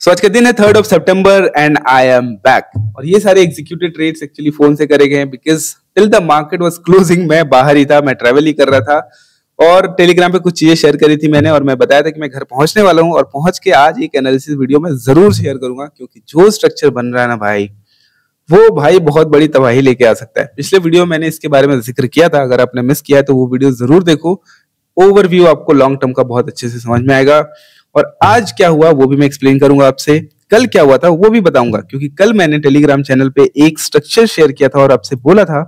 सो आज का दिन है 3rd of September and I am back. और ये सारे एग्जीक्यूटिव ट्रेड्स एक्चुअली फोन से करे गए हैं because till the market was closing मैं बाहर ही था, मैं ट्रैवल ही कर रहा था और टेलीग्राम पे कुछ चीजें शेयर करी थी मैंने और मैं बताया था कि मैं घर पहुंचने वाला हूं और पहुंच के आज एक एनालिसिस वीडियो में जरूर शेयर करूंगा क्योंकि जो स्ट्रक्चर बन रहा है ना भाई, वो भाई बहुत बड़ी तबाही लेके आ सकता है। पिछले वीडियो मैंने इसके बारे में जिक्र किया था, अगर आपने मिस किया है तो वो वीडियो जरूर देखो। ओवरव्यू आपको लॉन्ग टर्म का बहुत अच्छे से समझ में आएगा और आज क्या हुआ वो भी मैं एक्सप्लेन करूंगा आपसे, कल क्या हुआ था वो भी बताऊंगा क्योंकि कल मैंने टेलीग्राम चैनल पे एक स्ट्रक्चर शेयर किया था और आपसे बोला था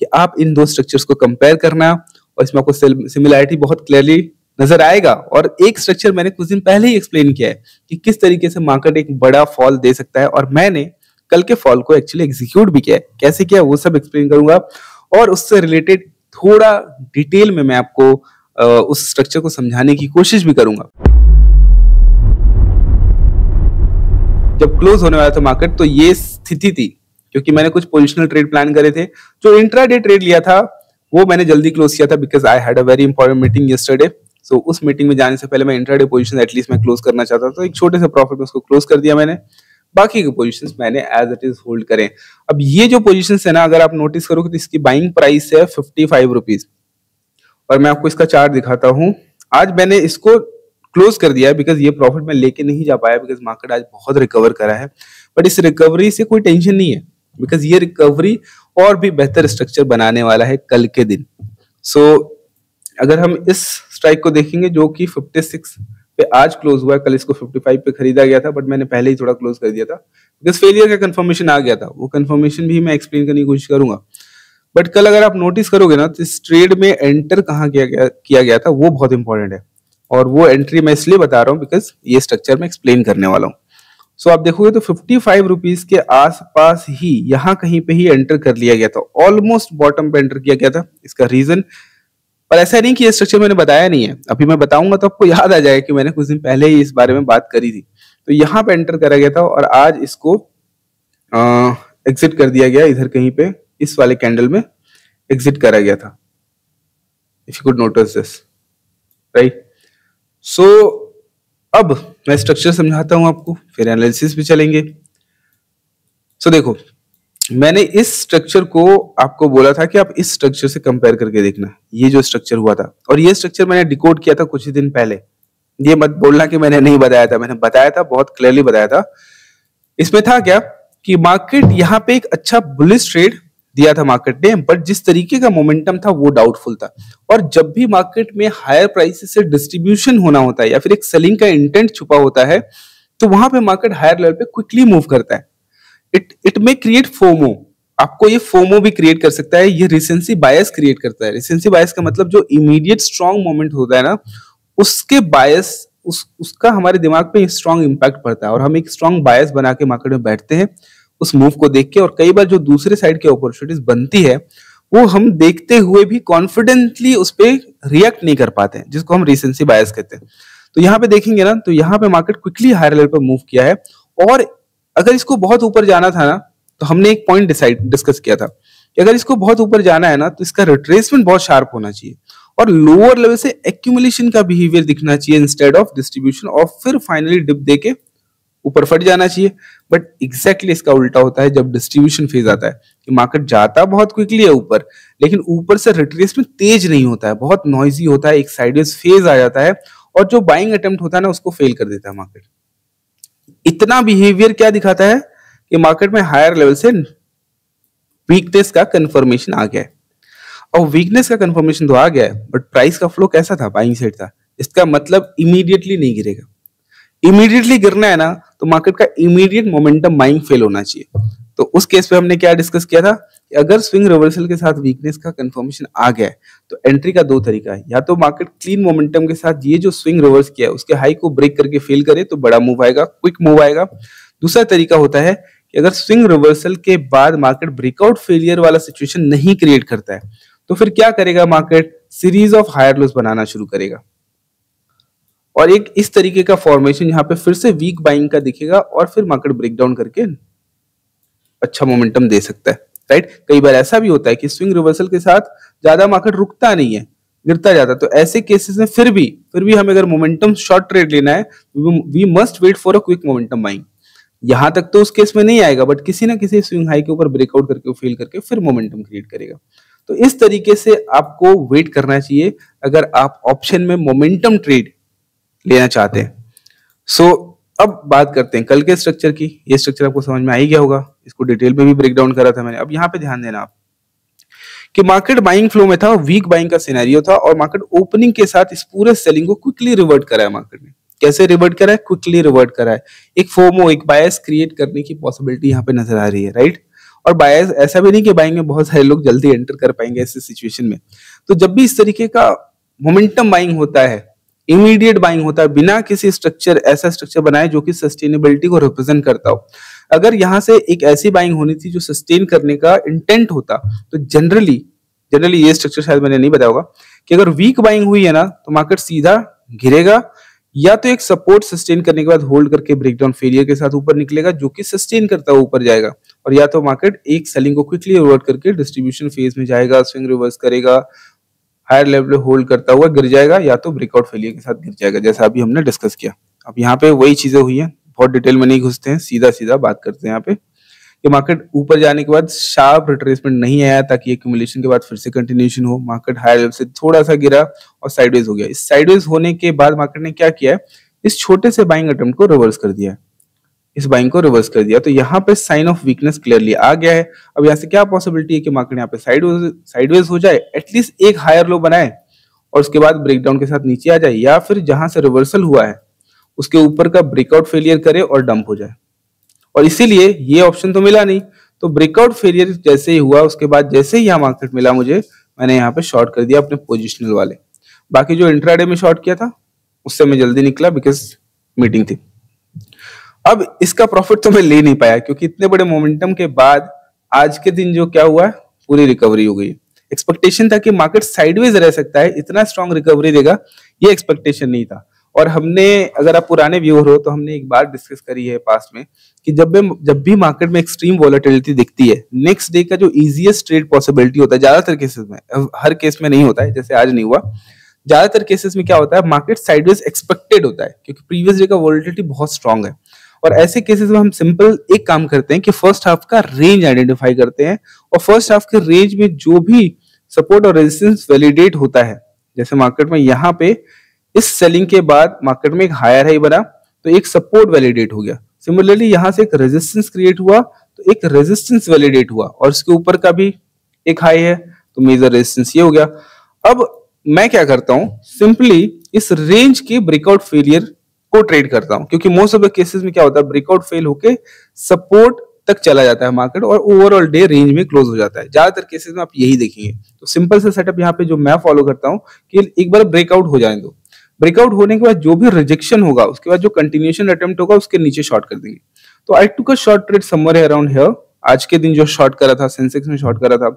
कि आप इन दो स्ट्रक्चर्स को कंपेयर करना और इसमें आपको सिमिलैरिटी बहुत क्लियरली नजर आएगा। और एक स्ट्रक्चर मैंने कुछ दिन पहले ही एक्सप्लेन किया है कि किस तरीके से मार्केट एक बड़ा फॉल दे सकता है और मैंने कल के फॉल को एक्चुअली एग्जीक्यूट भी किया है। कैसे किया वो सब एक्सप्लेन करूंगा और उससे रिलेटेड थोड़ा डिटेल में मैं आपको उस स्ट्रक्चर को समझाने की कोशिश भी करूंगा। जब क्लोज होने वाला था मार्केट तो ये स्थिति थी क्योंकि मैंने कुछ पोजिशनल ट्रेड प्लान करे थे। जो इंट्राडे ट्रेड लिया था वो मैंने जल्दी क्लोज किया था because I had a very important meeting yesterday. So उस मीटिंग में जाने से पहले मैं इंट्राडे पोजीशन एटलीस्ट मैं क्लोज करना चाहता था, तो एक छोटे से प्रॉफिट में उसको क्लोज कर दिया मैंने। बाकी के पोजीशंस मैंने एज इट इज होल्ड करें। अब ये जो पोजीशंस है ना, अगर आप नोटिस करोगे तो इसकी बाइंग प्राइस है 55 रुपीज और मैं आपको इसका चार्ट दिखाता हूं। आज मैंने इसको क्लोज कर दिया है बिकॉज ये प्रॉफिट में लेके नहीं जा पाया बिकॉज मार्केट आज बहुत रिकवर करा है। बट इस रिकवरी से कोई टेंशन नहीं है बिकॉज ये रिकवरी और भी बेहतर स्ट्रक्चर बनाने वाला है कल के दिन। सो अगर हम इस स्ट्राइक को देखेंगे जो कि 56 पे आज क्लोज हुआ है, कल इसको 55 पे खरीदा गया था बट मैंने पहले ही थोड़ा क्लोज कर दिया था बिकॉज फेलियर का कंफर्मेशन आ गया था। वो कंफर्मेशन भी मैं एक्सप्लेन करने की कोशिश करूंगा। बट कल अगर आप नोटिस करोगे ना तो इस ट्रेड में एंटर कहाँ किया गया था वो बहुत इंपॉर्टेंट है और वो एंट्री मैं इसलिए बता रहा हूँ बिकॉज ये स्ट्रक्चर मैं एक्सप्लेन करने वाला हूँ। सो आप देखोगे तो 55 रुपीज के आसपास ही यहाँ कहीं पे ही एंटर कर लिया गया था, ऑलमोस्ट बॉटम पे एंटर किया गया था। इसका रीजन पर ऐसा नहीं कि ये स्ट्रक्चर मैंने बताया नहीं है, अभी मैं बताऊंगा तो आपको याद आ जाएगा कि मैंने कुछ दिन पहले ही इस बारे में बात करी थी। तो यहाँ पे एंटर करा गया था और आज इसको एग्जिट कर दिया गया, इधर कहीं पे इस वाले कैंडल में एग्जिट करा गया था, if you could notice this, right. So अब मैं स्ट्रक्चर समझाता हूं आपको, फिर एनालिसिस भी चलेंगे। सो देखो, मैंने इस स्ट्रक्चर को आपको बोला था कि आप इस स्ट्रक्चर से कंपेयर करके देखना। ये जो स्ट्रक्चर हुआ था और ये स्ट्रक्चर मैंने डिकोड किया था कुछ ही दिन पहले। ये मत बोलना कि मैंने नहीं बताया था, मैंने बताया था, बहुत क्लियरली बताया था। इसमें था क्या कि मार्केट यहाँ पे एक अच्छा बुलिश ट्रेड दिया था मार्केट ने, बट जिस तरीके का मोमेंटम था वो डाउटफुल था। और जब भी मार्केट में हायर प्राइसेस से डिस्ट्रीब्यूशन होना होता है या फिर एक सेलिंग का इंटेंट छुपा होता है तो वहां पे मार्केट हायर लेवल पे क्विकली मूव करता है। इट मे क्रिएट फोमो, आपको ये फोमो भी क्रिएट कर सकता है, ये रिसेंसी बायस क्रिएट करता है। रिसेंसी बायस का मतलब जो इमीडिएट स्ट्रॉन्ग मोमेंट होता है ना, उसके बायस उसका हमारे दिमाग पे स्ट्रॉन्ग इंपैक्ट पड़ता है और हम एक स्ट्रॉन्ग बायस बना के मार्केट में बैठते हैं उस मूव को देख के। और कई बार जो दूसरे साइड की अपॉर्चुनिटीज बनती है वो हम देखते हुए भी कॉन्फिडेंटली उस पर रिएक्ट नहीं कर पाते हैं, जिसको हम रिसेंसी बायस कहते हैं। तो यहाँ पे देखेंगे ना तो यहाँ पे मार्केट क्विकली हायर लेवल पे मूव किया है और अगर इसको बहुत ऊपर जाना था ना तो हमने एक पॉइंट डिस्कस किया था कि अगर इसको बहुत ऊपर जाना है ना तो इसका रिट्रेसमेंट बहुत शार्प होना चाहिए और लोअर लेवल से एक्यूमुलेशन का बिहेवियर दिखना चाहिए इंस्टेड ऑफ डिस्ट्रीब्यूशन, और फिर फाइनली डिप देके ऊपर फट जाना चाहिए। बट एग्जैक्टली इसका उल्टा होता है जब डिस्ट्रीब्यूशन फेज आता है कि मार्केट जाता बहुत क्विकली है ऊपर, लेकिन ऊपर से रिट्रेसमेंट तेज नहीं होता है, बहुत नॉइजी होता है, एक साइडवेज फेज आ जाता है और जो बाइंग अटेम्प्ट होता है ना उसको फेल कर देता है मार्केट। इतना बिहेवियर क्या दिखाता है कि मार्केट में हायर लेवल से वीकनेस का कंफर्मेशन आ गया है। और वीकनेस का कंफर्मेशन तो आ गया है बट प्राइस का फ्लो कैसा था, बाइंग साइड था। इसका मतलब इमीडिएटली नहीं गिरेगा, इमीडिएटली गिरना है ना तो मार्केट का इमीडिएट मोमेंटम बाइंग फेल होना चाहिए। तो उस केस पे हमने क्या डिस्कस किया था कि अगर स्विंग रिवर्सल के साथ वीकनेस का कंफर्मेशन आ गया है तो एंट्री का दो तरीका है, या तो मार्केट क्लीन मोमेंटम के साथ ये जो स्विंग रिवर्स किया है उसके हाई को ब्रेक करके फेल करे तो बड़ा मूव आएगा, क्विक मूव आएगा। दूसरा तरीका होता है कि अगर स्विंग रिवर्सल के बाद मार्केट ब्रेकआउट फेलियर वाला सिचुएशन नहीं क्रिएट करता है तो फिर क्या करेगा, market series of higher lows बनाना शुरू करेगा और एक इस तरीके का फॉर्मेशन यहाँ पे फिर से वीक बाइंग का दिखेगा और फिर मार्केट ब्रेकडाउन करके अच्छा मोमेंटम दे सकता है, राइट। कई बार ऐसा भी होता है कि स्विंग रिवर्सल के साथ ज्यादा मार्केट रुकता नहीं है गिरता जाता है। तो ऐसे केसेस में फिर भी हमें अगर मोमेंटम शॉर्ट ट्रेड लेना है, we must wait for a quick momentum buying. यहां तक तो उस केस में नहीं आएगा, बट किसी ना किसी स्विंग हाई के ऊपर ब्रेकआउट करके फेल करके फिर मोमेंटम क्रिएट करेगा। तो इस तरीके से आपको वेट करना चाहिए अगर आप ऑप्शन में मोमेंटम ट्रेड लेना चाहते हैं। सो अब बात करते हैं कल के स्ट्रक्चर की। ये स्ट्रक्चर आपको समझ में आ ही गया होगा, इसको डिटेल में भी ब्रेक डाउन करा था मैंने। अब यहाँ पे ध्यान देना आप कि मार्केट बाइंग फ्लो में था, वीक बाइंग का सिनेरियो था, और मार्केट ओपनिंग के साथ इस पूरे सेलिंग को क्विकली रिवर्ट करा है। मार्केट ने कैसे रिवर्ट करा है? क्विकली रिवर्ट करा है। एक फोमो, एक बायस क्रिएट करने की पॉसिबिलिटी यहाँ पे नजर आ रही है, राइट। और बायस ऐसा भी नहीं कि बाइंग में बहुत सारे लोग जल्दी एंटर कर पाएंगे ऐसे सिचुएशन में। तो जब भी इस तरीके का मोमेंटम बाइंग होता है, इमीडिएट बाइंग होता है, बिना किसी स्ट्रक्चर, ऐसा स्ट्रक्चर बनाए जो कि सस्टेनेबिलिटी को रिप्रेजेंट करता हो। अगर यहाँ से एक ऐसी बाइंग होनी थी जो सस्टेन करने का इंटेंट होता, तो जनरली ये स्ट्रक्चर शायद मैंने नहीं बताया होगा कि अगर वीक बाइंग हुई है ना, तो मार्केट सीधा गिरेगा, या तो एक सपोर्ट सस्टेन करने के बाद होल्ड करके ब्रेकडाउन फेलियर के साथ ऊपर निकलेगा, जो कि सस्टेन करता हुआ ऊपर जाएगा, और या तो मार्केट एक सेलिंग को क्विकली रिवर्ट करके डिस्ट्रीब्यूशन फेज में जाएगा, स्विंग रिवर्स करेगा, हायर लेवल पे होल्ड करता हुआ गिर जाएगा, या तो ब्रेकआउट फेलियर के साथ गिर जाएगा, जैसा अभी हमने डिस्कस किया। अब यहाँ पे वही चीजें हुई हैं, बहुत डिटेल में नहीं घुसते हैं, सीधा सीधा बात करते हैं यहाँ पे कि मार्केट ऊपर जाने के बाद शार्प रिट्रेसमेंट नहीं आया, ताकि एक्यूमुलेशन के बाद फिर से कंटिन्यूएशन हो। मार्केट हायर लेवल से थोड़ा सा गिरा और साइडवेज हो गया। इस साइडवेज होने के बाद मार्केट ने क्या किया है, इस छोटे से बाइंग अटेम्प्ट को रिवर्स कर दिया है, इस बाइंग को रिवर्स कर दिया। तो यहाँ पे साइन ऑफ वीकनेस क्लियरली आ गया है। अब यहाँ से क्या पॉसिबिलिटी है कि मार्केट यहाँ पे साइडवेज हो जाए, एटलीस्ट एक हायर लो बनाए, और उसके बाद ब्रेकडाउन के साथ नीचे आ जाए, या फिर जहां से रिवर्सल हुआ है उसके ऊपर का ब्रेकआउट फेलियर करे और डंप हो जाए। और इसीलिए ये ऑप्शन तो मिला नहीं, तो ब्रेकआउट फेलियर जैसे ही हुआ, उसके बाद जैसे ही यहाँ मार्केट मिला मुझे, मैंने यहाँ पे शॉर्ट कर दिया अपने पोजिशनल वाले। बाकी जो इंट्राडे में शॉर्ट किया था उससे मैं जल्दी निकला, बिकॉज मीटिंग थी। अब इसका प्रॉफिट तो मैं ले नहीं पाया, क्योंकि इतने बड़े मोमेंटम के बाद आज के दिन जो क्या हुआ है, पूरी रिकवरी हो गई। एक्सपेक्टेशन था कि मार्केट साइडवेज रह सकता है, इतना स्ट्रॉन्ग रिकवरी देगा, ये एक्सपेक्टेशन नहीं था। और हमने, अगर आप पुराने व्यूअर हो तो हमने एक बार डिस्कस करी है पास्ट में कि जब भी मार्केट में एक्सट्रीम वॉलेटिलिटी दिखती है, नेक्स्ट डे का जो इजीएस्ट ट्रेड पॉसिबिलिटी होता है, ज्यादातर केसेस में, हर केस में नहीं होता है, जैसे आज नहीं हुआ, ज्यादातर केसेस में क्या होता है, मार्केट साइडवेज एक्सपेक्टेड होता है, क्योंकि प्रीवियस डे का वॉलेटिलिटी बहुत स्ट्रॉन्ग है। और ऐसे केसेस में हम सिंपल एक काम करते हैं कि फर्स्ट हाफ का रेंज आइडेंटिफाई करते हैं, और फर्स्ट हाफ के रेंज में जो भी सपोर्ट और रेजिस्टेंस वैलिडेट होता है, जैसे मार्केट में यहाँ पे इस सेलिंग के बाद मार्केट में एक हायर हाई बना, तो एक सपोर्ट वैलिडेट हो गया। सिमिलरली यहां से एक रेजिस्टेंस क्रिएट हुआ, तो एक रेजिस्टेंस वैलिडेट हुआ, और इसके ऊपर का भी एक हाई है, तो मेजर रेजिस्टेंस ये हो गया। अब मैं क्या करता हूं, सिंपली इस रेंज के ब्रेकआउट फेलियर को ट्रेड करता हूं, क्योंकि मोस्ट ऑफ द केसेस में क्या होता है, ब्रेकआउट फेल होके सपोर्ट तक चला जाता है मार्केट, और ओवरऑल डे रेंज में क्लोज हो जाता है। ज्यादातर केसेस में आप यही देखेंगे। तो सिंपल सा सेटअप यहाँ पे जो मैं फॉलो करता हूँ कि एक बार ब्रेकआउट हो जाने दो, ब्रेकआउट होने के बाद जो भी रिजेक्शन होगा, उसके बाद जो कंटिन्यूएशन अटेम्प्ट होगा, उसके नीचे शॉर्ट कर देंगे। तो I took a short trade somewhere around here. आज के दिन जो शॉर्ट करा था, सेंसेक्स में शॉर्ट करा था,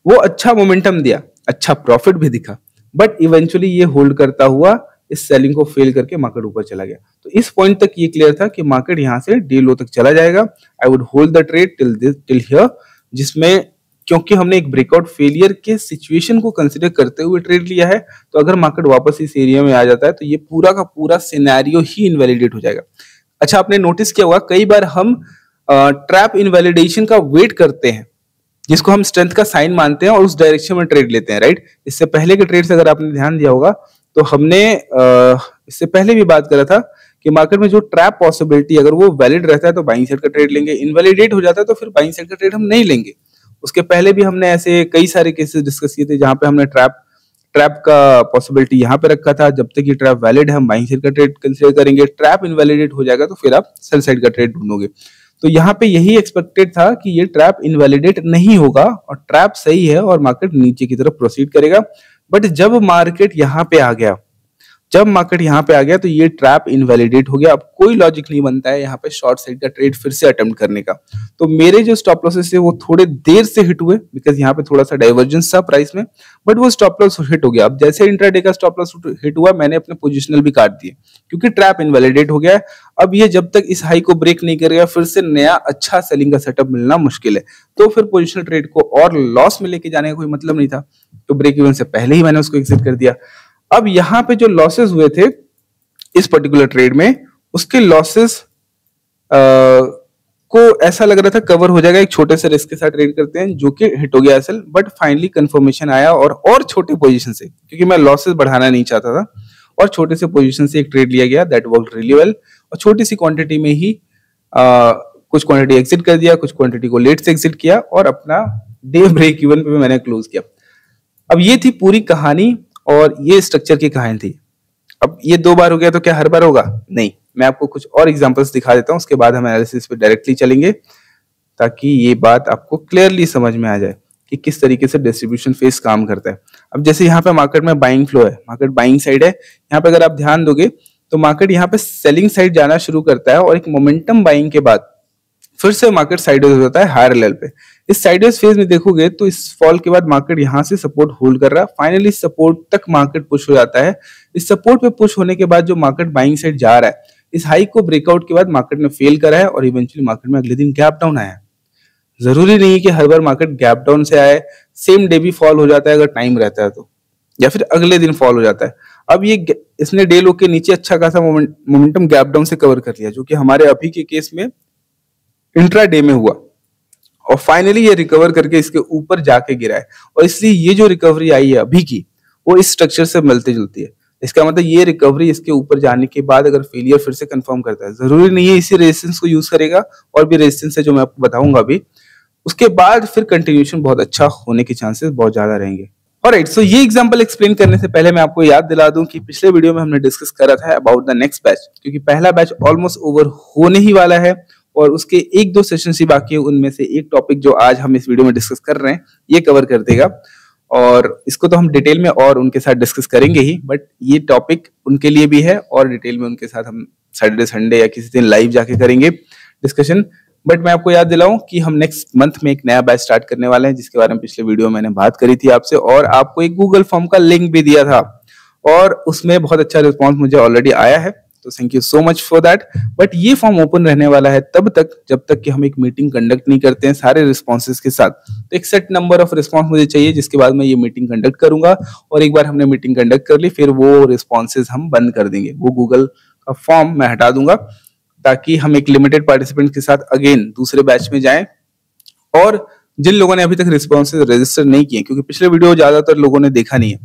वो अच्छा मोमेंटम दिया, अच्छा प्रॉफिट भी दिखा, बट इवेंचुअली ये होल्ड करता हुआ इस सेलिंग को फेल करके मार्केट ऊपर चला गया। तो इस पॉइंट तक ये क्लियर था कि मार्केट यहां से डे लो तक चला जाएगा। I would hold the trade till here, जिसमें क्योंकि हमने एक ब्रेकआउट फेलियर के सिचुएशन को कंसीडर करते हुए ट्रेड लिया है, तो अगर मार्केट वापस इस एरिया में आ जाता है तो ये पूरा का पूरा सिनेरियो ही इनवैलिडेट हो जाएगा। अच्छा, आपने नोटिस किया होगा कई बार हम ट्रैप इनवैलिडेशन का वेट करते हैं, जिसको हम स्ट्रेंथ का साइन मानते हैं, और उस डायरेक्शन में ट्रेड लेते हैं, राइट। इससे पहले के ट्रेड से अगर आपने ध्यान दिया होगा तो हमने इससे पहले भी बात करा था कि मार्केट में जो ट्रैप पॉसिबिलिटी अगर वो वैलिड रहता है तो बाइंग साइड का ट्रेड लेंगे, इनवैलिडेट हो जाता है तो फिर बाइंग साइड का ट्रेड हम नहीं लेंगे। उसके पहले भी हमने ऐसे कई सारे केसेस डिस्कस किए थे जहां पे हमने ट्रैप का पॉसिबिलिटी यहाँ पे रखा था। जब तक ये ट्रैप वैलिड है हम बाइंग साइड का ट्रेड कंसीडर करेंगे, ट्रैप इनवैलिडेट हो जाएगा तो फिर आप सेल साइड का ट्रेड ढूंढोगे। तो यहाँ पे यही एक्सपेक्टेड था कि ये ट्रैप इनवैलिडेट नहीं होगा और ट्रैप सही है और मार्केट नीचे की तरफ प्रोसीड करेगा। बट जब मार्केट यहाँ पे आ गया जब मार्केट यहाँ पे आ गया तो ये ट्रैप इनवैलिडेट हो गया। अब कोई लॉजिक नहीं बनता है यहाँ पे शॉर्ट साइड का ट्रेड फिर से अटेम्प्ट करने का। तो मेरे जो स्टॉप लॉसेस थे वो थोड़े देर से हिट हुए, बिकॉज यहाँ पे थोड़ा सा डाइवर्जेंस था प्राइस में, बट वो स्टॉप लॉस हिट हो गया। अब जैसे इंट्राडे का स्टॉप लॉस हिट हुआ, मैंने अपने पोजिशनल भी काट दिए क्योंकि ट्रैप इनवैलिडेट हो गया है। अब ये जब तक इस हाई को ब्रेक नहीं करेगा फिर से नया अच्छा सेलिंग का सेटअप मिलना मुश्किल है। तो फिर पोजिशनल ट्रेड को और लॉस में लेके जाने का कोई मतलब नहीं था, तो ब्रेक इवन से पहले ही मैंने उसको एग्जिट कर दिया। अब यहाँ पे जो लॉसेस हुए थे इस पर्टिकुलर ट्रेड में, उसके लॉसेस को ऐसा लग रहा था कवर हो जाएगा, एक छोटे से रिस्क के साथ ट्रेड करते हैं, जो कि हिट हो गया असल। बट फाइनली कंफर्मेशन आया और छोटे पोजीशन से, क्योंकि मैं लॉसेस बढ़ाना नहीं चाहता था, और छोटे से पोजीशन से एक ट्रेड लिया गया दैट वर्कड रियली वेल। और छोटी सी क्वांटिटी में ही कुछ क्वांटिटी एग्जिट कर दिया, कुछ क्वांटिटी को लेट से एग्जिट किया, और अपना डे ब्रेक इवन पे मैंने क्लोज किया। अब ये थी पूरी कहानी और ये स्ट्रक्चर की कहानी थी। अब ये 2 बार हो गया तो क्या हर बार होगा? नहीं, मैं आपको कुछ और एग्जांपल्स दिखा देता हूं, उसके बाद हम एनालिसिस पे डायरेक्टली चलेंगे, ताकि ये बात आपको क्लियरली समझ में आ जाए कि किस तरीके से डिस्ट्रीब्यूशन फेस काम करता है। अब जैसे यहाँ पे मार्केट में बाइंग फ्लो है, मार्केट बाइंग साइड है, यहाँ पे अगर आप ध्यान दोगे तो मार्केट यहाँ पे सेलिंग साइड जाना शुरू करता है, और एक मोमेंटम बाइंग के बाद फिर से मार्केट साइडवेज हो जाता है हायर लेवल पे। इस साइडवेज फेज में देखोगे तो इस फॉल के बाद मार्केट यहाँ से सपोर्ट होल्ड कर रहा है, फाइनली सपोर्ट तक मार्केट पुश हो जाता है। इस सपोर्ट पे पुश होने के बाद जो मार्केट बाइंग साइड जा रहा है, इस हाई को ब्रेकआउट के बाद मार्केट ने फेल करा है, और इवेंचुअली मार्केट में अगले दिन गैप डाउन आया है। जरूरी नहीं है कि हर बार मार्केट गैप डाउन से आए, सेम डे भी फॉल हो जाता है अगर टाइम रहता है तो, या फिर अगले दिन फॉल हो जाता है। अब ये इसने डे लो के नीचे अच्छा खासा मोमेंटम गैप डाउन से कवर कर लिया, जो कि हमारे अभी के केस में इंट्रा डे में हुआ, और फाइनली ये रिकवर करके इसके ऊपर जाके गिरा है। और इसलिए ये जो रिकवरी आई है अभी की, वो इस स्ट्रक्चर से मिलती जुलती है। इसका मतलब ये रिकवरी इसके ऊपर जाने के बाद अगर फेलियर फिर से कंफर्म करता है, जरूरी नहीं है इसी रेजिस्टेंस को यूज करेगा, और भी रेजिस्टेंस है जो मैं आपको बताऊंगा अभी, उसके बाद फिर कंटिन्यूएशन बहुत अच्छा होने के चांसेस बहुत ज्यादा रहेंगे। ऑलराइट, सो ये एग्जांपल एक्सप्लेन करने से पहले मैं आपको याद दिला दूं कि पिछले वीडियो में हमने डिस्कस करा था अबाउट द नेक्स्ट बैच, क्योंकि पहला बैच ऑलमोस्ट ओवर होने ही वाला है, और उसके 1-2 सेशन ही बाकी है। उनमें से एक टॉपिक जो आज हम इस वीडियो में डिस्कस कर रहे हैं ये कवर कर देगा, और इसको तो हम डिटेल में और उनके साथ डिस्कस करेंगे ही, बट ये टॉपिक उनके लिए भी है, और डिटेल में उनके साथ हम सैटरडे संडे या किसी दिन लाइव जाके करेंगे डिस्कशन। बट मैं आपको याद दिलाऊं कि हम नेक्स्ट मंथ में एक नया बैच स्टार्ट करने वाले हैं, जिसके बारे में पिछले वीडियो में मैंने बात करी थी आपसे, और आपको एक गूगल फॉर्म का लिंक भी दिया था, और उसमें बहुत अच्छा रिस्पॉन्स मुझे ऑलरेडी आया है, तो thank you so much for that. But ये फॉर्म ओपन रहने वाला है तब तक जब तक कि हम एक मीटिंग कंडक्ट नहीं करते हैं सारे रिस्पॉन्सेज के साथ। तो एक सेट नंबर ऑफ रिस्पॉन्स मुझे चाहिए, जिसके बाद मैं ये मीटिंग कंडक्ट करूंगा, और एक बार हमने मीटिंग कंडक्ट कर ली फिर वो रिस्पॉन्सेज हम बंद कर देंगे, वो गूगल का फॉर्म मैं हटा दूंगा, ताकि हम एक लिमिटेड पार्टिसिपेंट के साथ अगेन दूसरे बैच में जाएं। और जिन लोगों ने अभी तक रिस्पॉन्सेज रजिस्टर नहीं किए, क्योंकि पिछले वीडियो ज्यादातर लोगों ने देखा नहीं है,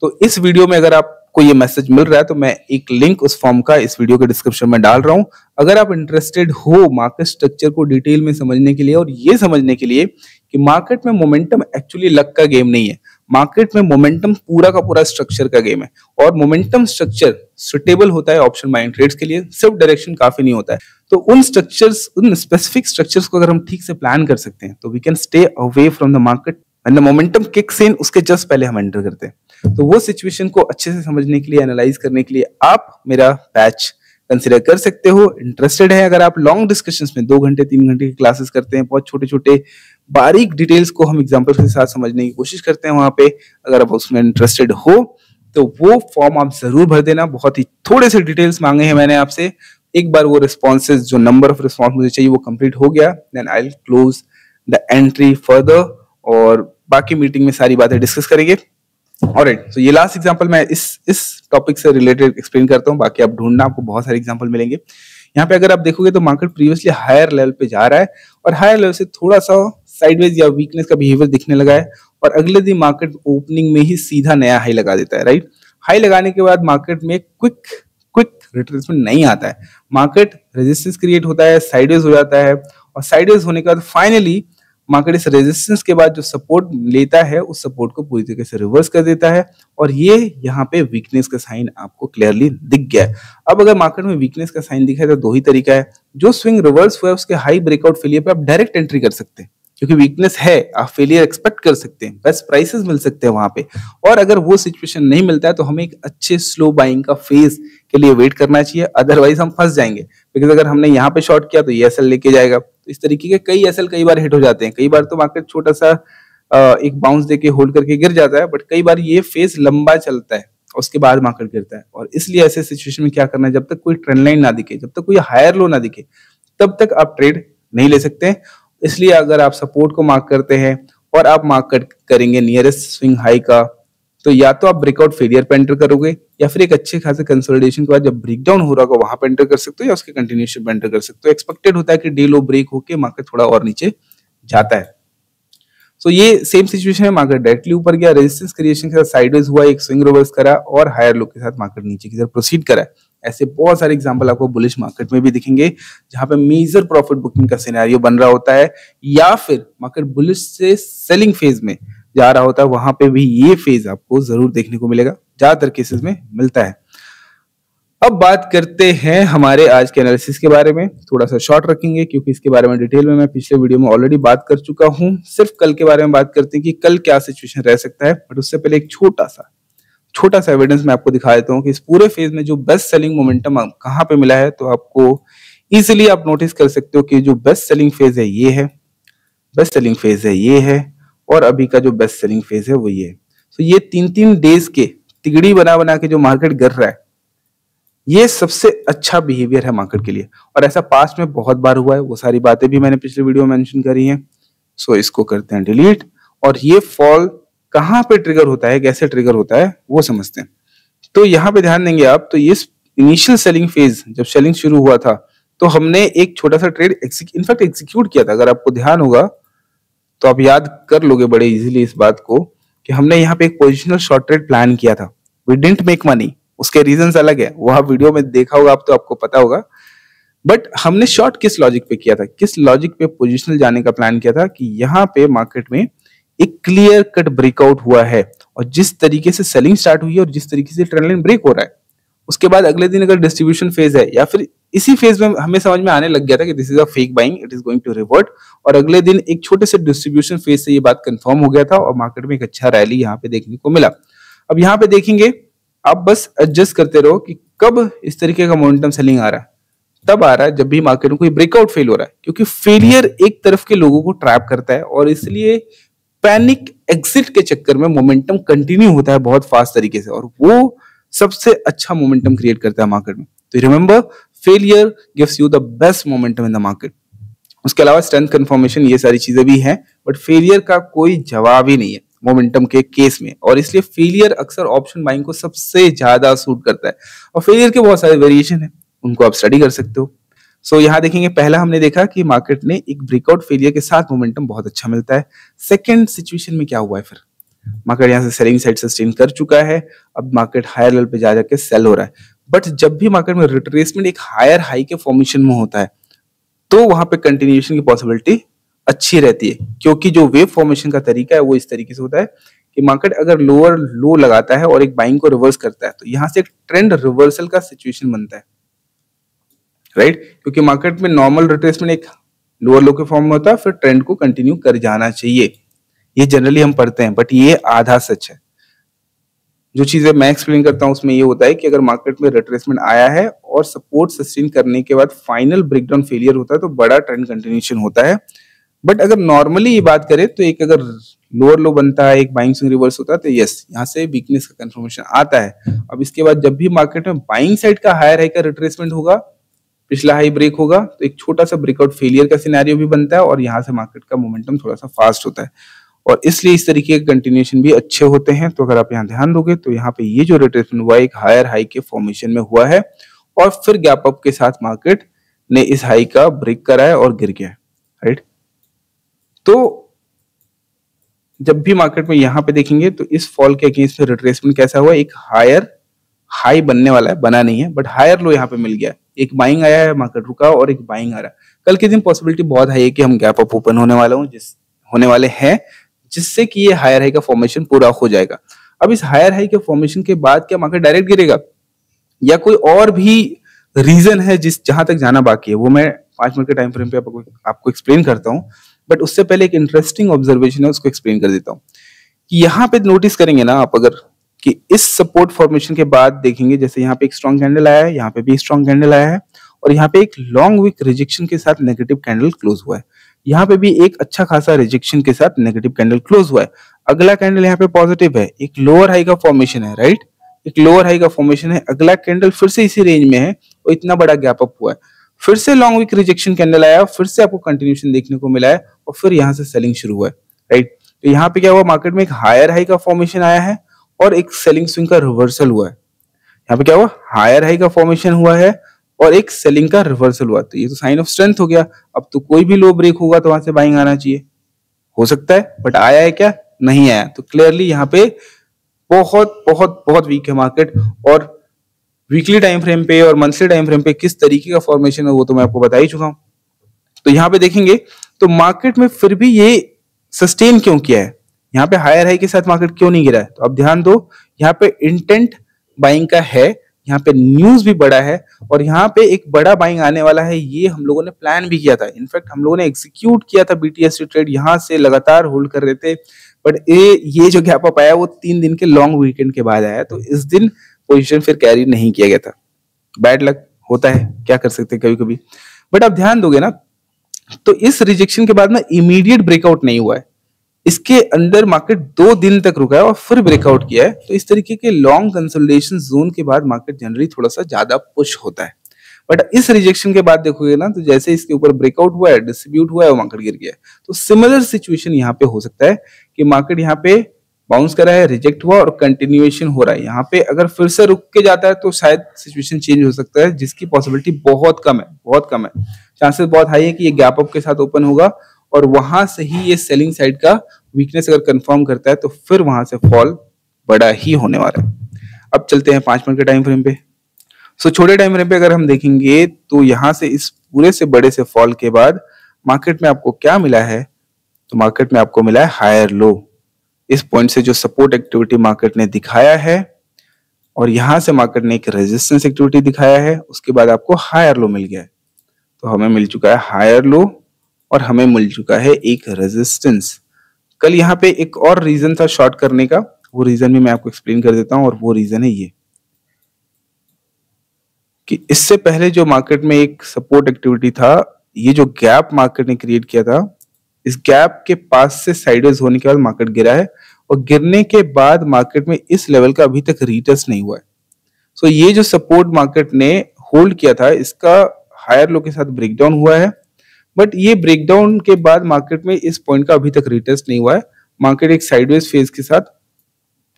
तो इस वीडियो में अगर आपको ये मैसेज मिल रहा है तो मैं एक लिंक उस फॉर्म का इस वीडियो के डिस्क्रिप्शन में डाल रहा हूं। अगर आप इंटरेस्टेड हो मार्केट स्ट्रक्चर को डिटेल में समझने के लिए, और ये समझने के लिए कि मार्केट में मोमेंटम एक्चुअली लक का गेम नहीं है, मार्केट में मोमेंटम पूरा का पूरा स्ट्रक्चर का गेम है, और मोमेंटम स्ट्रक्चर सुटेबल होता है ऑप्शन बाइंग ट्रेड्स के लिए, सिर्फ डायरेक्शन काफी नहीं होता है। तो उन स्ट्रक्चर्स, उन स्पेसिफिक स्ट्रक्चर्स को अगर हम ठीक से प्लान कर सकते हैं तो we can stay away from the market when the momentum kicks in, उसके जस्ट पहले हम एंटर करते हैं। तो वो सिचुएशन को अच्छे से समझने के लिए, एनालाइज करने के लिए आप मेरा बैच कंसिडर कर सकते हो। इंटरेस्टेड है अगर आप लॉन्ग डिस्कशंस में 2 घंटे 3 घंटे की क्लासेस करते हैं, बहुत छोटे छोटे बारीक डिटेल्स को हम एग्जांपल्स के साथ समझने की कोशिश करते हैं वहां पे, अगर आप उसमें इंटरेस्टेड हो तो वो फॉर्म आप जरूर भर देना। बहुत ही थोड़े से डिटेल्स मांगे हैं मैंने आपसे, एक बार वो रिस्पॉन्सेज, जो नंबर ऑफ रिस्पॉन्स मुझे चाहिए वो कंप्लीट हो गया, then I will close the entry further, और बाकी मीटिंग में सारी बातें डिस्कस करेंगे। ऑलराइट, तो ये लास्ट एग्जांपल मैं इस टॉपिक से रिलेटेड एक्सप्लेन करता हूँ, बाकी आप ढूंढना, आपको बहुत सारे एग्जांपल मिलेंगे। यहाँ पे अगर आप देखोगे तो मार्केट प्रीवियसली हायर लेवल पे जा रहा है, और हायर लेवल से थोड़ा सा साइडवेज या वीकनेस का बिहेवियर दिखने लगा है, और अगले दिन मार्केट ओपनिंग में ही सीधा नया हाई लगा देता है, राइट। हाई लगाने के बाद मार्केट में क्विक रिट्रेसमेंट नहीं आता है, मार्केट रेजिस्टेंस क्रिएट होता है, साइडवेज हो जाता है, और साइडवेज होने के बाद फाइनली मार्केट इस रेजिस्टेंस के बाद जो सपोर्ट लेता है उस सपोर्ट को पूरी तरीके से रिवर्स कर देता है, और ये यहाँ पे वीकनेस का साइन आपको क्लियरली दिख गया है। अब अगर मार्केट में वीकनेस का साइन दिखा है तो 2 ही तरीका है, जो स्विंग रिवर्स हुआ है उसके हाई ब्रेकआउट फेलियर पे आप डायरेक्ट एंट्री कर सकते हैं, क्योंकि वीकनेस है, आप फेलियर एक्सपेक्ट कर सकते हैं, बेस्ट प्राइसेस मिल सकते हैं वहां पे। और अगर वो सिचुएशन नहीं मिलता है तो हमें एक अच्छे स्लो बाइंग का फेज के लिए वेट करना चाहिए, अदरवाइज हम फंस जाएंगे। बिकॉज अगर हमने यहाँ पे शॉर्ट किया तो ये एसएल लेके जाएगा। तो इस तरीके के कई एसएल कई बार हिट हो जाते हैं। कई बार तो मार्केट छोटा सा एक बाउंस देके होल्ड करके गिर जाता है, बट कई बार ये फेज लंबा चलता है, उसके बाद मार्केट गिरता है। और इसलिए ऐसे सिचुएशन में क्या करना है, जब तक कोई ट्रेंड लाइन ना दिखे, जब तक कोई हायर लो ना दिखे, तब तक आप ट्रेड नहीं ले सकते। इसलिए अगर आप सपोर्ट को मार्क करते हैं और आप मार्क करेंगे नियरेस्ट स्विंग हाई का, तो या तो आप ब्रेकआउट फेलियर पे एंटर करोगे, या फिर एक अच्छे खासे कंसोलिडेशन के बाद जब ब्रेकडाउन हो रहा होगा वहां पे एंटर कर सकते हो, या उसके कंटिन्यूएशन पे एंटर कर सकते हो। एक्सपेक्टेड होता है कि डे लो ब्रेक होके मार्केट थोड़ा और नीचे जाता है। सो ये सेम सिचुएशन है, मार्केट डायरेक्टली ऊपर गया, रेजिस्टेंस क्रिएशन के साथ साइडवेज हुआ, एक स्विंग रिवर्स करा और हायर लो के साथ मार्केट नीचे की तरफ प्रोसीड करा। ऐसे बहुत सारे एग्जांपल आपको बुलिश मार्केट में भी दिखेंगे, जहां पे मेजर प्रॉफिट बुकिंग का सिनेरियो बन रहा होता है, या फिर मार्केट बुलिश से सेलिंग फेज में जा रहा होता है, वहां पे भी ये फेज आपको जरूर देखने को मिलेगा, ज्यादातर केसेस में मिलता है। अब बात करते हैं हमारे आज के एनालिसिस के बारे में। थोड़ा सा शॉर्ट रखेंगे क्योंकि इसके बारे में डिटेल में मैं पिछले वीडियो में ऑलरेडी बात कर चुका हूं। सिर्फ कल के बारे में बात करते हैं कि कल क्या सिचुएशन रह सकता है, बट उससे पहले एक छोटा सा एविडेंस मैं आपको दिखा देता हूं कि इस पूरे फेज में जो बेस्ट सेलिंग मोमेंटम कहां पे मिला है। तो आपको इजिली आप नोटिस कर सकते हो कि जो बेस्ट सेलिंग फेज है ये है, बेस्ट सेलिंग फेज है ये है, और अभी का जो बेस्ट सेलिंग फेज है वो ये है। तो ये 3-3 डेज के तिगड़ी बना बना के जो मार्केट गिर रहा है, ये सबसे अच्छा बिहेवियर है मार्केट के लिए। और ऐसा पास्ट में बहुत बार हुआ है, वो सारी बातें भी मैंने पिछले वीडियो में मेंशन करी हैं। सो इसको करते हैं डिलीट, और ये फॉल कहां पे ट्रिगर होता है, कैसे ट्रिगर होता है वो समझते हैं। तो यहाँ पे ध्यान देंगे आप, तो ये इनिशियल सेलिंग फेज जब सेलिंग शुरू हुआ था तो हमने एक छोटा सा ट्रेड इनफैक्ट एग्जीक्यूट किया था। अगर आपको ध्यान होगा तो आप याद कर लोगे बड़े इजीली इस बात को कि हमने यहाँ पे एक पोजिशनल शॉर्ट ट्रेड प्लान किया था। वी डिडंट मेक मनी, उसके रीजंस अलग है, वो आप वीडियो में देखा होगा आप तो आपको पता होगा। बट हमने शॉर्ट किस लॉजिक पे किया था, किस लॉजिक पे पोजिशनल जाने का प्लान किया था कि यहाँ पे मार्केट में एक क्लियर कट ब्रेकआउट हुआ है, और जिस तरीके से सेलिंग स्टार्ट हुई है और जिस तरीके से ट्रेंड लाइन ब्रेक हो रहा है, उसके बाद अगले दिन अगर डिस्ट्रीब्यूशन फेज है या फिर इसी फेज में हमें समझ में आने लग गया था कि this is a fake buying, it is going to revert, और अगले दिन एक छोटे से डिस्ट्रीब्यूशन फेज से ये बात कंफर्म हो गया था और मार्केट में एक अच्छा रैली यहाँ पे देखने को मिला। अब यहाँ पे देखेंगे, आप बस एडजस्ट करते रहो कि कब इस तरीके का मोमेंटम सेलिंग आ रहा है। तब आ रहा है जब भी मार्केट में कोई ब्रेकआउट फेल हो रहा है, क्योंकि फेलियर एक तरफ के लोगों को ट्रैप करता है और इसलिए पैनिक एग्जिट के चक्कर में मोमेंटम कंटिन्यू होता है बहुत फास्ट तरीके से, और वो सबसे अच्छा मोमेंटम क्रिएट करता है मार्केट में। तो remember, failure gives you the best momentum in the market. उसके अलावा स्ट्रेंथ कंफर्मेशन ये सारी चीजें भी हैं, बट फेलियर का कोई जवाब ही नहीं है मोमेंटम के केस में, और इसलिए फेलियर अक्सर ऑप्शन बाइंग को सबसे ज्यादा सूट करता है। और फेलियर के बहुत सारे वेरिएशन है, उनको आप स्टडी कर सकते हो। सो यहाँ देखेंगे, पहला हमने देखा कि मार्केट ने एक ब्रेकआउट फेलियर के साथ मोमेंटम बहुत अच्छा मिलता है। सेकंड सिचुएशन में क्या हुआ है, फिर मार्केट यहाँ से सेलिंग साइड सस्टेन कर चुका है, अब मार्केट हायर लेवल पे जा जाके सेल हो रहा है। बट जब भी मार्केट में रिट्रेसमेंट एक हायर हाई के फॉर्मेशन में होता है तो वहां पे कंटिन्यूएशन की पॉसिबिलिटी अच्छी रहती है, क्योंकि जो वेव फॉर्मेशन का तरीका है वो इस तरीके से होता है कि मार्केट अगर लोअर लो लगाता है और एक बाइंग को रिवर्स करता है तो यहाँ से एक ट्रेंड रिवर्सल का सिचुएशन बनता है, राइट। क्योंकि मार्केट में नॉर्मल रिट्रेसमेंट एक लोअर लो के फॉर्म में होता है, फिर ट्रेंड को कंटिन्यू कर जाना चाहिए, ये जनरली हम पढ़ते हैं, बट ये आधा सच है। जो चीजें मैं एक्सप्लेन करता हूं उसमें ये होता है कि अगर मार्केट में रिट्रेसमेंट आया है और सपोर्ट सस्टेन करने के बाद फाइनल ब्रेकडाउन फेलियर होता है तो बड़ा ट्रेंड कंटिन्यूएशन होता है। बट अगर नॉर्मली ये बात करें तो एक अगर लोअर लो बनता है, एक बाइंग स्विंग रिवर्स होता है, तो यस यहाँ से वीकनेस का कंफर्मेशन आता है। अब इसके बाद जब भी मार्केट में बाइंग साइड का हायर हाई का रिट्रेसमेंट होगा, पिछला हाई ब्रेक होगा, तो एक छोटा सा ब्रेकआउट फेलियर का सिनेरियो भी बनता है और यहाँ से मार्केट का मोमेंटम थोड़ा सा फास्ट होता है, और इसलिए इस तरीके के कंटिन्यूएशन भी अच्छे होते हैं। तो अगर आप यहाँ ध्यान दोगे तो यहाँ पे ये जो रिट्रेसमेंट हुआ एक हायर हाई के फॉर्मेशन में हुआ है, और फिर गैप अप के साथ मार्केट ने इस हाई का ब्रेक करा है और गिर गया है, राइट। तो जब भी मार्केट में यहाँ पे देखेंगे तो इस फॉल के अगेंस्ट में रिट्रेसमेंट कैसा हुआ, एक हायर हाई बनने वाला है, बना नहीं है, बट हायर लो यहाँ पे मिल गया, एक बाइंग आया है, मार्केट रुका और एक बाइंग आ रहा है। कल के दिन पॉसिबिलिटी बहुत हाई है कि हम गैप अप ओपन होने वाले हैं, जिससे कि ये हायर हाई का फॉर्मेशन पूरा हो जाएगा। अब इस हायर हाई के फॉर्मेशन के बाद क्या मार्केट डायरेक्ट गिरेगा या कोई और भी रीजन है जहां तक जाना बाकी है, वो मैं 5 मिनट के टाइम फ्रेम पे आपको एक्सप्लेन करता हूं। बट उससे पहले एक इंटरेस्टिंग ऑब्जर्वेशन है, उसको एक्सप्लेन कर देता हूँ कि यहाँ पे नोटिस करेंगे ना आप अगर कि इस सपोर्ट फॉर्मेशन के बाद देखेंगे जैसे यहाँ पे एक स्ट्रॉन्ग कैंडल आया है, यहाँ पे भी स्ट्रॉन्ग कैंडल आया है और यहाँ पे एक लॉन्ग वीक रिजेक्शन के साथ नेगेटिव कैंडल क्लोज हुआ है। यहाँ पे भी एक अच्छा खासा रिजेक्शन के साथ नेगेटिव कैंडल क्लोज हुआ है। अगला कैंडल यहाँ पे पॉजिटिव है, एक लोअर हाई का फॉर्मेशन है, राइट, एक लोअर हाई का फॉर्मेशन है। अगला कैंडल फिर से इसी रेंज में है और इतना बड़ा गैप अप हुआ है। फिर से लॉन्ग वीक रिजेक्शन कैंडल आया, फिर से आपको कंटिन्यूशन देखने को मिला है और फिर यहाँ से सेलिंग शुरू हुआ है, राइट। तो यहाँ पे क्या हुआ, मार्केट में एक हायर हाई का फॉर्मेशन आया है और एक सेलिंग स्विंग का रिवर्सल हुआ है। यहाँ पे क्या हुआ, हायर हाई का फॉर्मेशन हुआ है और एक सेलिंग का रिवर्सल हुआ। तो ये तो साइन ऑफ स्ट्रेंथ हो गया। अब तो कोई भी लो ब्रेक होगा तो वहां से बाइंग आना चाहिए, हो सकता है, बट आया है क्या, नहीं आया। तो क्लियरली यहाँ पे बहुत बहुत बहुत वीक है मार्केट। और वीकली टाइम फ्रेम पे और मंथली टाइम फ्रेम पे किस तरीके का फॉर्मेशन है वो तो मैं आपको बता ही चुका हूं। तो यहाँ पे देखेंगे तो मार्केट में फिर भी ये सस्टेन क्यों किया है, यहाँ पे हायर हाई के साथ मार्केट क्यों नहीं गिरा है। तो अब ध्यान दो, यहाँ पे इंटेंट बाइंग का है, यहाँ पे न्यूज भी बड़ा है और यहाँ पे एक बड़ा बाइंग आने वाला है। ये हम लोगों ने प्लान भी किया था, इनफैक्ट हम लोगों ने एग्जीक्यूट किया था। बीटीएस ट्रेड यहाँ से लगातार होल्ड कर रहे थे, बट ये जो गैप अप आया वो 3 दिन के लॉन्ग वीकेंड के बाद आया। तो इस दिन पोजीशन फिर कैरी नहीं किया गया था। बैड लक होता है, क्या कर सकते हैं कभी कभी। बट आप ध्यान दोगे ना तो इस रिजेक्शन के बाद ना इमीडिएट ब्रेकआउट नहीं हुआ है, इसके अंदर मार्केट 2 दिन तक रुका है और फिर ब्रेकआउट किया है। तो इस तरीके के लॉन्ग कंसोलिडेशन जोन के बाद मार्केट जनरली थोड़ा सा ज्यादा पुश होता है। बट इस रिजेक्शन के बाद देखोगे ना तो जैसे इसके ऊपर ब्रेकआउट हुआ है, डिस्ट्रीब्यूट हुआ है और मार्केट गिर गया है। तो सिमिलर सिचुएशन यहाँ पे हो सकता है कि मार्केट यहाँ पे बाउंस करा है, रिजेक्ट हुआ और कंटिन्यूएशन हो रहा है। यहाँ पे अगर फिर से रुक के जाता है तो शायद सिचुएशन चेंज हो सकता है, जिसकी पॉसिबिलिटी बहुत कम है, बहुत कम है। चांसेस बहुत हाई है कि ये गैप अप के साथ ओपन होगा और वहां से ही ये सेलिंग साइड का वीकनेस अगर कंफर्म करता है तो फिर वहां से फॉल बड़ा ही होने वाला है। अब चलते हैं 5 मिनट के टाइम फ्रेम पे। सो छोटे टाइम फ्रेम पे अगर हम देखेंगे तो यहां से इस पूरे से बड़े से फॉल के बाद मार्केट में आपको क्या मिला है, तो मार्केट में आपको मिला है हायर लो। इस पॉइंट से जो सपोर्ट एक्टिविटी मार्केट ने दिखाया है और यहां से मार्केट ने एक रेजिस्टेंस एक्टिविटी दिखाया है, उसके बाद आपको हायर लो मिल गया है। तो हमें मिल चुका है हायर लो और हमें मिल चुका है एक रेजिस्टेंस। कल यहाँ पे एक और रीजन था शॉर्ट करने का, वो रीजन भी मैं आपको एक्सप्लेन कर देता हूं। और वो रीजन है ये कि इससे पहले जो मार्केट में एक सपोर्ट एक्टिविटी था, ये जो गैप मार्केट ने क्रिएट किया था, इस गैप के पास से साइडवेज होने के बाद मार्केट गिरा है और गिरने के बाद मार्केट में इस लेवल का अभी तक रीटेस्ट नहीं हुआ है। सो ये जो सपोर्ट मार्केट ने होल्ड किया था इसका हायर लो के साथ ब्रेकडाउन हुआ है, बट ये ब्रेकडाउन के बाद मार्केट में इस पॉइंट का अभी तक रीटेस्ट नहीं हुआ है। मार्केट एक साइडवेज फेज के साथ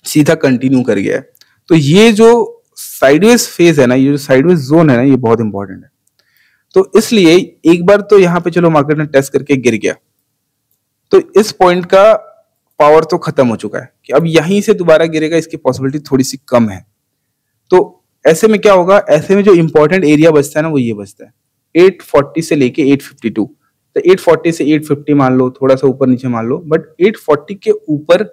सीधा कंटिन्यू कर गया है। तो ये जो साइडवेज फेज है ना, ये जो साइडवेज जोन है ना, ये बहुत इंपॉर्टेंट है। तो इसलिए एक बार तो यहाँ पे चलो मार्केट ने टेस्ट करके गिर गया, तो इस पॉइंट का पावर तो खत्म हो चुका है कि अब यहीं से दोबारा गिरेगा, इसकी पॉसिबिलिटी थोड़ी सी कम है। तो ऐसे में क्या होगा, ऐसे में जो इंपॉर्टेंट एरिया बचता है ना वो ये बचता है 840 से लेके 852। तो 840 से 850 मान लो, थोड़ा सा ऊपर नीचे मान लो, बट 840 के ऊपर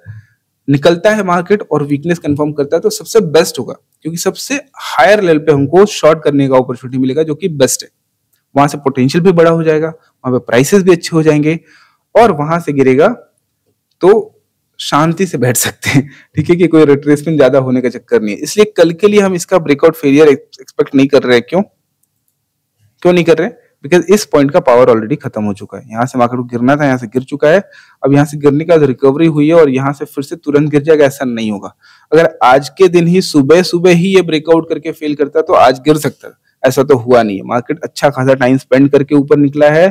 निकलता है मार्केट और वीकनेस कंफर्म करता है तो सबसे बेस्ट होगा, क्योंकि सबसे हायर लेवल पे हमको शॉर्ट करने का अपॉर्चुनिटी मिलेगा जो कि बेस्ट है। वहां से पोटेंशियल भी बड़ा हो जाएगा, वहां पे प्राइसेस भी अच्छे हो जाएंगे और वहां से गिरेगा तो शांति से बैठ सकते हैं, ठीक है, कि कोई रिट्रेसमेंट ज्यादा होने का चक्कर नहीं है। इसलिए कल के लिए हम इसका ब्रेकआउट फेलियर एक्सपेक्ट नहीं कर रहे हैं। क्यों नहीं कर रहे? बिकॉज इस पॉइंट का पावर ऑलरेडी खत्म हो चुका है। यहाँ से मार्केट को गिरना था, यहाँ से गिर चुका है। अब यहाँ से गिरने के बाद रिकवरी हुई है और यहाँ से फिर से तुरंत गिर जाएगा, ऐसा नहीं होगा। अगर आज के दिन ही सुबह सुबह ही ये ब्रेकआउट करके फेल करता तो आज गिर सकता, ऐसा तो हुआ नहीं है। मार्केट अच्छा खासा टाइम स्पेंड करके ऊपर निकला है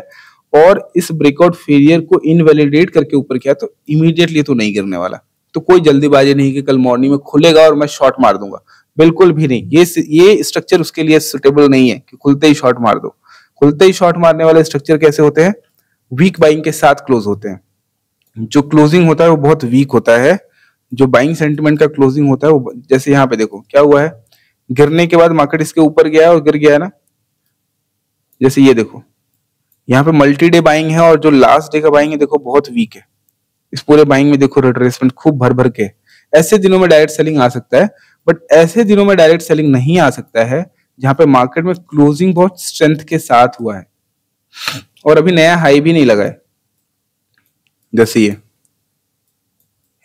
और इस ब्रेकआउट फेलियर को इनवैलिडेट करके ऊपर किया, तो इमीडिएटली तो नहीं गिरने वाला। तो कोई जल्दीबाजी नहीं कि कल मॉर्निंग में खुलेगा और मैं शॉर्ट मार दूंगा, बिल्कुल भी नहीं। ये स्ट्रक्चर उसके लिए सुटेबल नहीं है कि खुलते ही शॉर्ट मार दो। खुलते ही शॉर्ट मारने वाले स्ट्रक्चर कैसे होते हैं? वीक बाइंग के साथ क्लोज होते हैं। जो क्लोजिंग होता है वो बहुत वीक होता है। जो बाइंग सेंटिमेंट का क्लोजिंग होता है वो, जैसे यहाँ पे देखो क्या हुआ है, गिरने के बाद मार्केट इसके ऊपर गया और गिर गया है ना। जैसे ये देखो यहाँ पे मल्टी डे बाइंग है और जो लास्ट डे का बाइंग है देखो बहुत वीक है। इस पूरे बाइंग में देखो रिट्रेसमेंट खूब भर भर के। ऐसे दिनों में डायरेक्ट सेलिंग आ सकता है, बट ऐसे दिनों में डायरेक्ट सेलिंग नहीं आ सकता है जहां पे मार्केट में क्लोजिंग बहुत स्ट्रेंथ के साथ हुआ है और अभी नया हाई भी नहीं लगा है। जैसे ये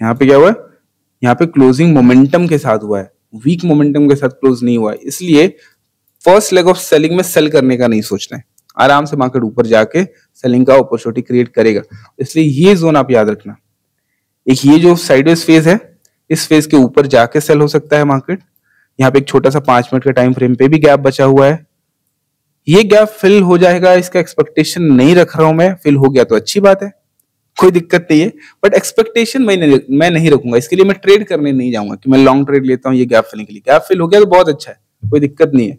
यहाँ पे क्या हुआ है, यहाँ पे क्लोजिंग मोमेंटम के साथ हुआ है, वीक मोमेंटम के साथ क्लोज नहीं हुआ है। इसलिए फर्स्ट लेग ऑफ सेलिंग में सेल करने का नहीं सोचना है, आराम से मार्केट ऊपर जाके सेलिंग का अपॉर्चुनिटी क्रिएट करेगा। इसलिए ये जोन आप याद रखना। एक ये जो साइडवेज फेज है, इस फेज के ऊपर जाके सेल हो सकता है मार्केट। यहाँ पे एक छोटा सा 5 मिनट के टाइम फ्रेम पे भी गैप बचा हुआ है, ये गैप फिल हो जाएगा, इसका एक्सपेक्टेशन नहीं रख रहा हूं मैं। फिल हो गया तो अच्छी बात है, कोई दिक्कत नहीं है, बट एक्सपेक्टेशन मैं नहीं रखूंगा। इसके लिए मैं ट्रेड करने नहीं जाऊंगा कि मैं लॉन्ग ट्रेड लेता हूं ये गैप फिलिंग के लिए। गैप फिल हो गया तो बहुत अच्छा है, कोई दिक्कत नहीं है।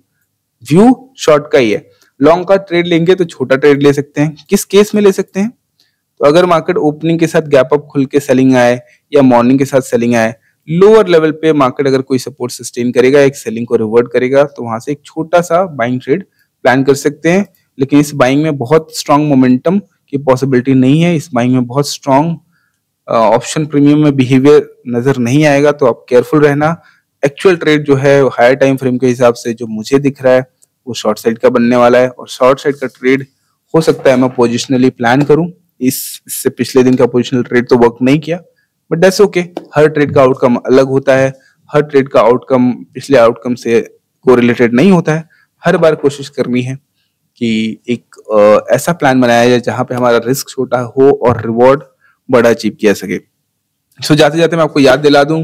व्यू शॉर्ट का ही है। लॉन्ग का ट्रेड लेंगे तो छोटा ट्रेड ले सकते हैं। किस केस में ले सकते हैं, तो अगर मार्केट ओपनिंग के साथ गैप अप खुल के सेलिंग आए या मॉर्निंग के साथ सेलिंग आए, लोअर लेवल पे मार्केट अगर कोई सपोर्ट सस्टेन करेगा, एक सेलिंग को रिवर्ट करेगा, तो वहां से एक छोटा सा बाइंग ट्रेड प्लान कर सकते हैं। लेकिन इस बाइंग में बहुत स्ट्रांग मोमेंटम की पॉसिबिलिटी नहीं है, इस बाइंग में बहुत स्ट्रांग ऑप्शन प्रीमियम में बिहेवियर नजर नहीं आएगा, तो आप केयरफुल रहना। एक्चुअल ट्रेड जो है हायर टाइम फ्रेम के हिसाब से जो मुझे दिख रहा है वो शॉर्ट साइड का बनने वाला है, और शॉर्ट साइड का ट्रेड हो सकता है मैं पोजिशनली प्लान करूं। इससे पिछले दिन का पोजिशनल ट्रेड तो वर्क नहीं किया, but that's okay. Her trade का आउटकम अलग होता है, हर ट्रेड का आउटकम पिछले आउटकम से कोरिलेटेड नहीं होता है। हर बार कोशिश करनी है कि एक ऐसा प्लान बनाया जाए जहां पे हमारा रिस्क छोटा हो और रिवॉर्ड बड़ा अचीव किया सके। सो जाते जाते मैं आपको याद दिला दूं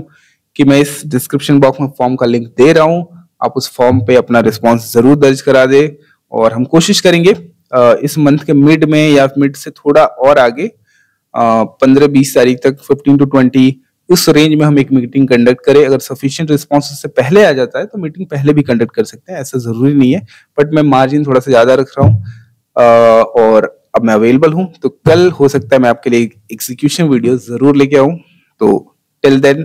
कि मैं इस डिस्क्रिप्शन बॉक्स में फॉर्म का लिंक दे रहा हूं, आप उस फॉर्म पे अपना रिस्पॉन्स जरूर दर्ज करा दे, और हम कोशिश करेंगे इस मंथ के मिड में या मिड से थोड़ा और आगे 15-20 तारीख तक 15 to 20 उस रेंज में हम एक मीटिंग कंडक्ट करें। अगर सफिशिएंट रिस्पॉन्स उससे पहले आ जाता है तो मीटिंग पहले भी कंडक्ट कर सकते हैं, ऐसा जरूरी नहीं है, बट मैं मार्जिन थोड़ा सा ज्यादा रख रहा हूँ और अब मैं अवेलेबल हूँ, तो कल हो सकता है मैं आपके लिए एग्जीक्यूशन वीडियो जरूर लेके आऊँ। तो till then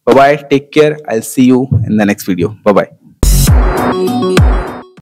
bye bye, take care, I will see you in the next video, bye bye.